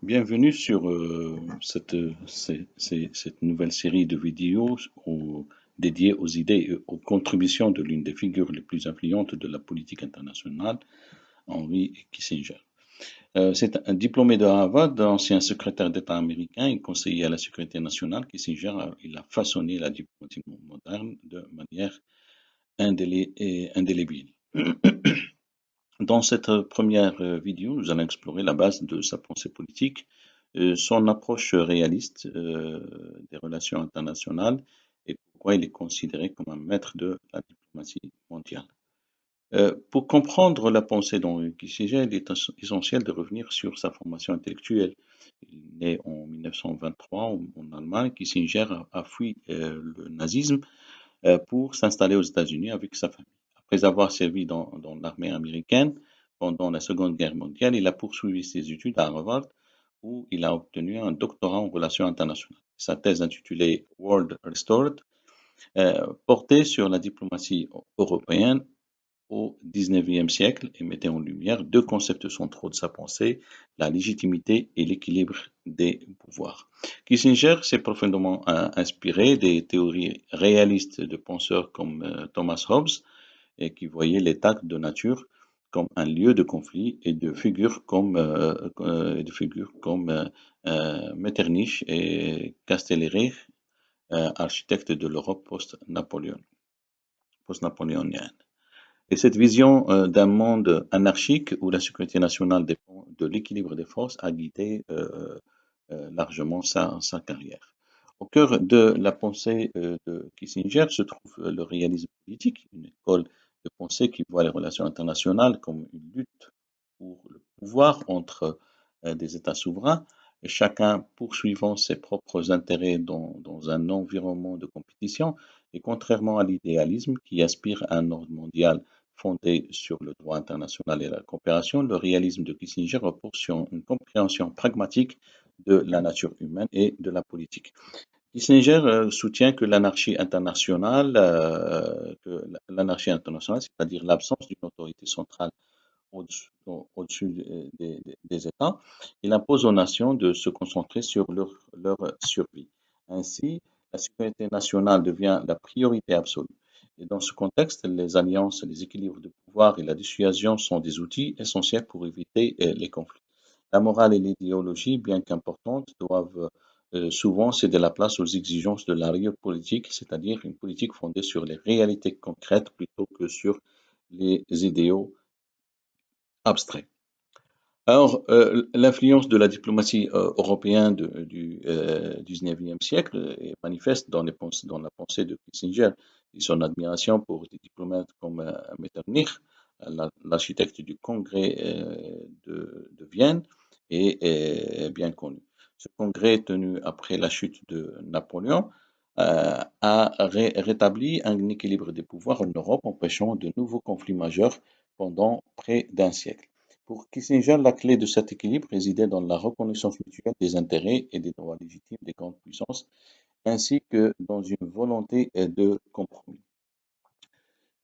Bienvenue sur cette nouvelle série de vidéos dédiées aux idées et aux contributions de l'une des figures les plus influentes de la politique internationale, Henry Kissinger. C'est un diplômé de Harvard, ancien secrétaire d'État américain et conseiller à la sécurité nationale. Kissinger il a façonné la diplomatie moderne de manière indélébile. Dans cette première vidéo, nous allons explorer la base de sa pensée politique, son approche réaliste des relations internationales et pourquoi il est considéré comme un maître de la diplomatie mondiale. Pour comprendre la pensée d'Henry Kissinger, il est essentiel de revenir sur sa formation intellectuelle. Il est né en 1923 en Allemagne. Kissinger a fui le nazisme pour s'installer aux États-Unis avec sa famille. Après avoir servi dans l'armée américaine pendant la Seconde Guerre mondiale, il a poursuivi ses études à Harvard où il a obtenu un doctorat en relations internationales. Sa thèse intitulée World Restored portait sur la diplomatie européenne au XIXe siècle et mettait en lumière deux concepts centraux de sa pensée, la légitimité et l'équilibre des pouvoirs. Kissinger s'est profondément inspiré des théories réalistes de penseurs comme Thomas Hobbes et qui voyaient l'état de nature comme un lieu de conflit et de figures comme Metternich et Castellari, architectes de l'Europe post-napoléonienne. Et cette vision d'un monde anarchique où la sécurité nationale dépend de l'équilibre des forces a guidé largement sa carrière. Au cœur de la pensée de Kissinger se trouve le réalisme politique, une école de pensée qui voit les relations internationales comme une lutte pour le pouvoir entre des États souverains, et chacun poursuivant ses propres intérêts dans un environnement de compétition. Et contrairement à l'idéalisme qui aspire à un ordre mondial fondé sur le droit international et la coopération, le réalisme de Kissinger repose sur une compréhension pragmatique de la nature humaine et de la politique. Kissinger soutient que l'anarchie internationale, c'est-à-dire l'absence d'une autorité centrale au-dessus des États, il impose aux nations de se concentrer sur leur survie. Ainsi, la sécurité nationale devient la priorité absolue. Et dans ce contexte, les alliances, les équilibres de pouvoir et la dissuasion sont des outils essentiels pour éviter les conflits. La morale et l'idéologie, bien qu'importantes, doivent souvent céder la place aux exigences de la politique, c'est-à-dire une politique fondée sur les réalités concrètes plutôt que sur les idéaux abstraits. Alors, l'influence de la diplomatie européenne du XIXe siècle est manifeste dans la pensée de Kissinger et son admiration pour des diplomates comme Metternich, l'architecte du Congrès de Vienne, est bien connu. Ce congrès, tenu après la chute de Napoléon, a rétabli un équilibre des pouvoirs en Europe, empêchant de nouveaux conflits majeurs pendant près d'un siècle. Pour Kissinger, la clé de cet équilibre résidait dans la reconnaissance mutuelle des intérêts et des droits légitimes des grandes puissances, ainsi que dans une volonté de compromis.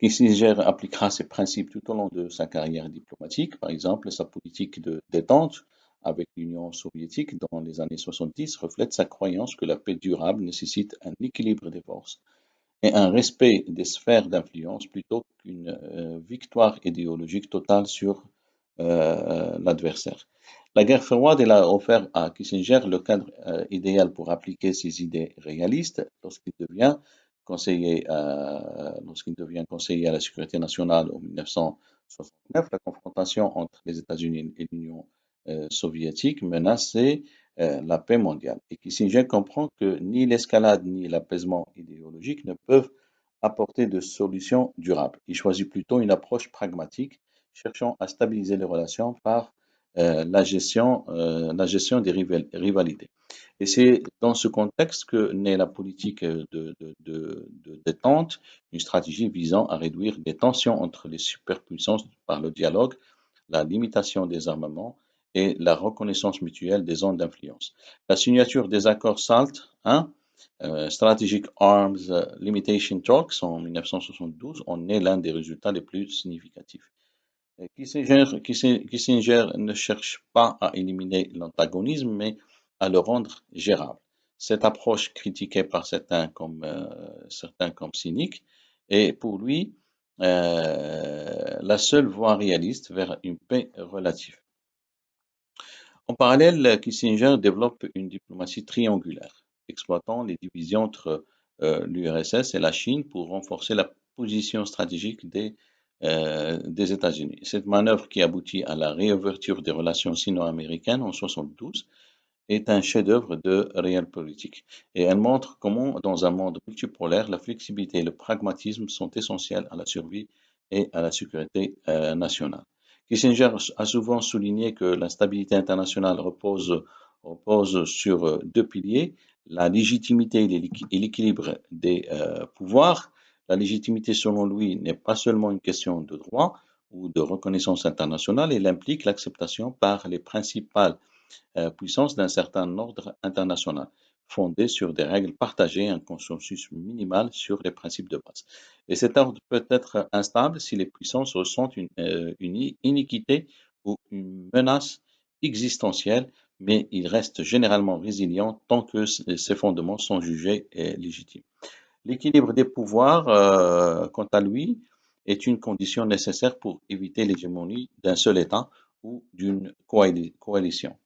Kissinger appliquera ces principes tout au long de sa carrière diplomatique, par exemple sa politique de détente avec l'Union soviétique dans les années 70 reflète sa croyance que la paix durable nécessite un équilibre des forces et un respect des sphères d'influence plutôt qu'une victoire idéologique totale sur l'adversaire. La guerre froide elle a offert à Kissinger le cadre idéal pour appliquer ses idées réalistes lorsqu'il devient conseiller à la sécurité nationale en 1969. La confrontation entre les États-Unis et l'Union soviétique menaçait la paix mondiale. Et Kissinger comprend que ni l'escalade ni l'apaisement idéologique ne peuvent apporter de solutions durables. Il choisit plutôt une approche pragmatique, cherchant à stabiliser les relations par la gestion des rivalités. Et c'est dans ce contexte que naît la politique de détente, une stratégie visant à réduire les tensions entre les superpuissances par le dialogue, la limitation des armements et la reconnaissance mutuelle des zones d'influence. La signature des accords SALT, Strategic Arms Limitation Talks en 1972 en est l'un des résultats les plus significatifs. Kissinger ne cherche pas à éliminer l'antagonisme, mais à le rendre gérable. Cette approche critiquée par certains comme cynique est pour lui la seule voie réaliste vers une paix relative. En parallèle, Kissinger développe une diplomatie triangulaire, exploitant les divisions entre l'URSS et la Chine pour renforcer la position stratégique des États-Unis. Cette manœuvre qui aboutit à la réouverture des relations sino-américaines en 1972 est un chef-d'œuvre de realpolitik et elle montre comment, dans un monde multipolaire, la flexibilité et le pragmatisme sont essentiels à la survie et à la sécurité nationale. Kissinger a souvent souligné que la stabilité internationale repose sur deux piliers, la légitimité et l'équilibre des pouvoirs. La légitimité, selon lui, n'est pas seulement une question de droit ou de reconnaissance internationale, elle implique l'acceptation par les principales puissance d'un certain ordre international, fondé sur des règles partagées, un consensus minimal sur les principes de base. Et cet ordre peut être instable si les puissances ressentent une iniquité ou une menace existentielle, mais il reste généralement résilient tant que ses fondements sont jugés légitimes. L'équilibre des pouvoirs, quant à lui, est une condition nécessaire pour éviter l'hégémonie d'un seul État ou d'une coalition.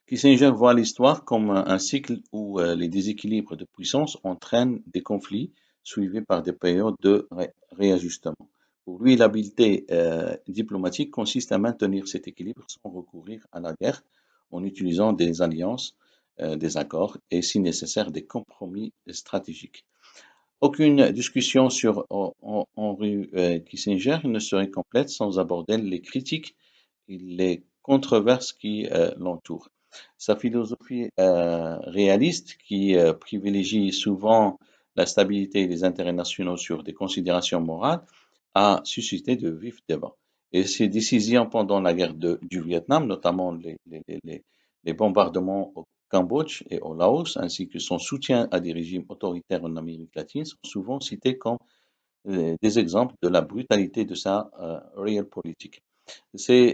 Kissinger voit l'histoire comme un cycle où les déséquilibres de puissance entraînent des conflits suivis par des périodes de réajustement. Pour lui, l'habileté diplomatique consiste à maintenir cet équilibre sans recourir à la guerre en utilisant des alliances, des accords et, si nécessaire, des compromis stratégiques. Aucune discussion sur Henry Kissinger ne serait complète sans aborder les critiques et les controverses qui l'entourent. Sa philosophie réaliste, qui privilégie souvent la stabilité et les intérêts nationaux sur des considérations morales, a suscité de vifs débats. Et ses décisions pendant la guerre du Vietnam, notamment les bombardements au Cambodge et au Laos, ainsi que son soutien à des régimes autoritaires en Amérique latine, sont souvent cités comme des exemples de la brutalité de sa realpolitik. Ces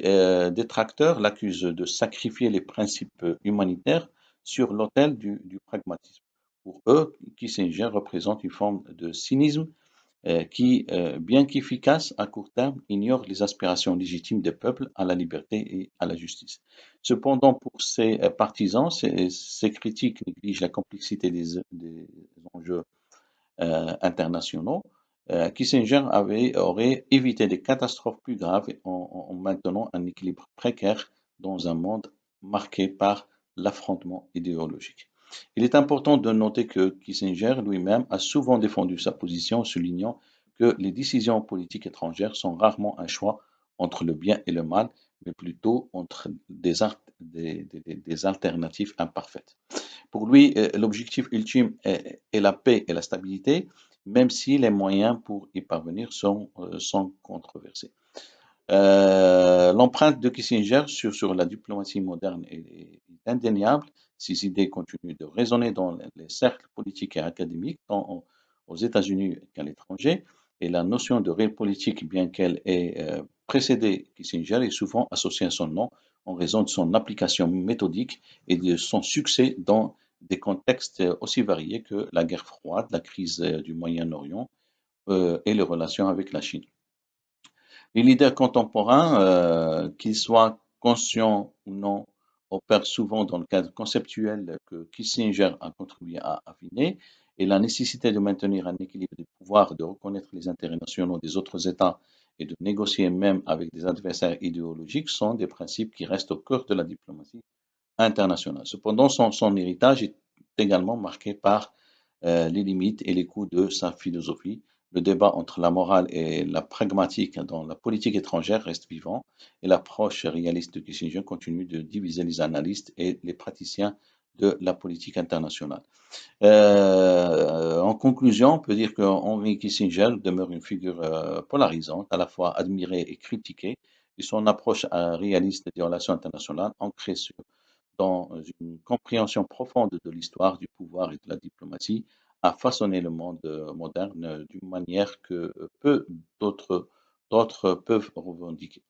détracteurs l'accusent de sacrifier les principes humanitaires sur l'autel du pragmatisme. Pour eux, Kissinger représente une forme de cynisme qui, bien qu'efficace à court terme, ignore les aspirations légitimes des peuples à la liberté et à la justice. Cependant, pour ses partisans, ces critiques négligent la complexité des enjeux internationaux. Kissinger aurait évité des catastrophes plus graves en maintenant un équilibre précaire dans un monde marqué par l'affrontement idéologique. Il est important de noter que Kissinger lui-même a souvent défendu sa position, soulignant que les décisions politiques étrangères sont rarement un choix entre le bien et le mal, mais plutôt entre des alternatives imparfaites. Pour lui, l'objectif ultime est la paix et la stabilité, même si les moyens pour y parvenir sont controversés. L'empreinte de Kissinger sur la diplomatie moderne est indéniable. Ses idées continuent de résonner dans les cercles politiques et académiques, tant aux États-Unis qu'à l'étranger. Et la notion de réelle politique, bien qu'elle ait précédé Kissinger, est souvent associée à son nom en raison de son application méthodique et de son succès dans des contextes aussi variés que la guerre froide, la crise du Moyen-Orient et les relations avec la Chine. Les leaders contemporains, qu'ils soient conscients ou non, opèrent souvent dans le cadre conceptuel que Kissinger a contribué à affiner et la nécessité de maintenir un équilibre des pouvoirs, de reconnaître les intérêts nationaux des autres États et de négocier même avec des adversaires idéologiques sont des principes qui restent au cœur de la diplomatie internationale. Cependant, son héritage est également marqué par les limites et les coûts de sa philosophie. Le débat entre la morale et la pragmatique dans la politique étrangère reste vivant et l'approche réaliste de Kissinger continue de diviser les analystes et les praticiens de la politique internationale. En conclusion, on peut dire que Henry Kissinger demeure une figure polarisante, à la fois admirée et critiquée, et son approche réaliste des relations internationales, ancrée dans une compréhension profonde de l'histoire, du pouvoir et de la diplomatie, a façonné le monde moderne d'une manière que peu d'autres d'autres peuvent revendiquer.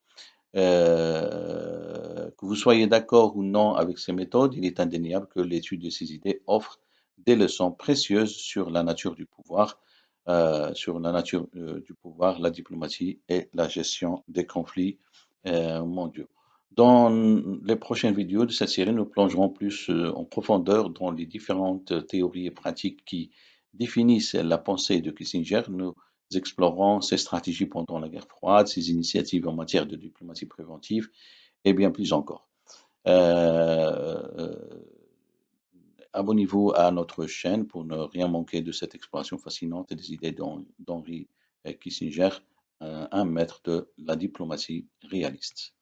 Que vous soyez d'accord ou non avec ces méthodes, il est indéniable que l'étude de ces idées offre des leçons précieuses sur la nature du pouvoir, la diplomatie et la gestion des conflits mondiaux. Dans les prochaines vidéos de cette série, nous plongerons plus en profondeur dans les différentes théories et pratiques qui définissent la pensée de Kissinger. Nous explorerons ses stratégies pendant la guerre froide, ses initiatives en matière de diplomatie préventive et bien plus encore. Euh, Abonnez-vous à notre chaîne pour ne rien manquer de cette exploration fascinante des idées d'Henry Kissinger, un maître de la diplomatie réaliste.